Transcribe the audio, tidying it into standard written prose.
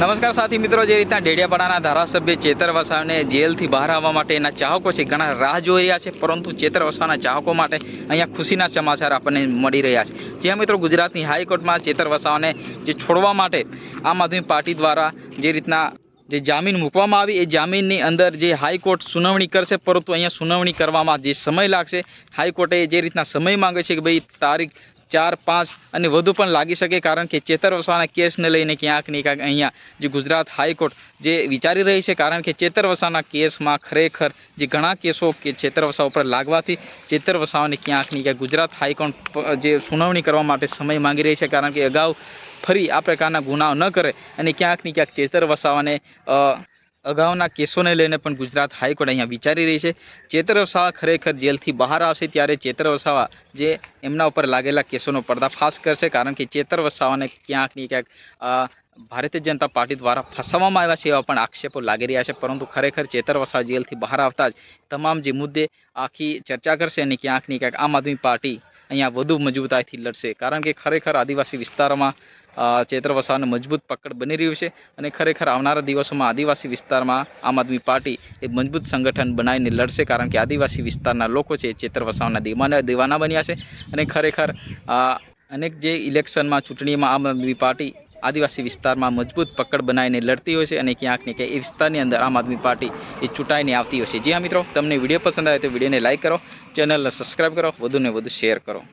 નમસ્કાર સાથી મિત્રો, જે રીતના ડેડિયાપાડાના ધારાસભ્ય ચેતર વસાવાને જેલથી બહાર આવવા માટે એના ચાહકો છે ઘણા રાહ જોઈ રહ્યા છે, પરંતુ ચેતર વસાવાના ચાહકો માટે અહીંયા ખુશીના સમાચાર આપણને મળી રહ્યા છે। જ્યાં મિત્રો ગુજરાતની હાઈકોર્ટમાં ચેતર વસાવાને જે છોડવા માટે આમ આદમી પાર્ટી દ્વારા જે રીતના જે જામીન મૂકવામાં આવી એ જામીનની અંદર જે હાઈકોર્ટ સુનાવણી કરશે, પરંતુ અહીંયા સુનાવણી કરવામાં જે સમય લાગશે, હાઈકોર્ટે જે રીતના સમય માંગે છે કે ભાઈ તારીખ 4, 5 અને વધુ પણ લાગી શકે, કારણ કે ચેતર વસાવાના કેસને લઈને ક્યાંક ને ક્યાંક અહીંયા જે ગુજરાત હાઈકોર્ટ જે વિચારી રહી છે, કારણ કે ચેતર વસાવાના કેસમાં ખરેખર જે ઘણા કેસો કે ચેતર વસાવા ઉપર લાગવાથી ચેતર વસાવાને ક્યાંક ને ક્યાંક ગુજરાત હાઈકોર્ટ જે સુનાવણી કરવા માટે સમય માંગી રહી છે, કારણ કે અગાઉ ફરી આ પ્રકારના ગુનાઓ ન કરે અને ક્યાંક ને ક્યાંક ચેતર વસાવાને અગાઉના કેસોને લઈને પણ ગુજરાત હાઈકોર્ટ અહીંયા વિચારી રહી છે। ચેતર વસાવા ખરેખર જેલથી બહાર આવશે ત્યારે ચેતર વસાવા જે એમના ઉપર લાગેલા કેસોનો પર્દાફાશ કરશે, કારણ કે ચેતર વસાવાને ક્યાંક ને ક્યાંક ભારતીય જનતા પાર્ટી દ્વારા ફસાવવામાં આવ્યા છે એવા પણ આક્ષેપો લાગી રહ્યા છે, પરંતુ ખરેખર ચેતર વસાવા જેલથી બહાર આવતા જ તમામ જે મુદ્દે આખી ચર્ચા કરશે અને ક્યાંક ને ક્યાંક આમ આદમી પાર્ટી અહીંયા વધુ મજબૂતાઈથી લડશે, કારણ કે ખરેખર આદિવાસી વિસ્તારોમાં ચેતર વસાવાને મજબૂત પકડ બની રહ્યું છે અને ખરેખર આવનારા દિવસોમાં આદિવાસી વિસ્તારમાં આમ આદમી પાર્ટી એ મજબૂત સંગઠન બનાવીને લડશે, કારણ કે આદિવાસી વિસ્તારના લોકો છે ચેતર વસાવાના દીવાના બન્યા છે અને ખરેખર અનેક જે ઇલેક્શનમાં ચૂંટણીમાં આમ આદમી પાર્ટી આદિવાસી વિસ્તારમાં મજબૂત પકડ બનાવીને લડતી હોય છે અને ક્યાંક ને ક્યાંક એ વિસ્તારની અંદર આમ આદમી પાર્ટી એ ચૂંટાઈને આવતી હોય છે। જી હા મિત્રો, તમને વિડીયો પસંદ આવે તો વિડીયોને લાઇક કરો, ચેનલને સબસ્ક્રાઈબ કરો, વધુને વધુ શેર કરો।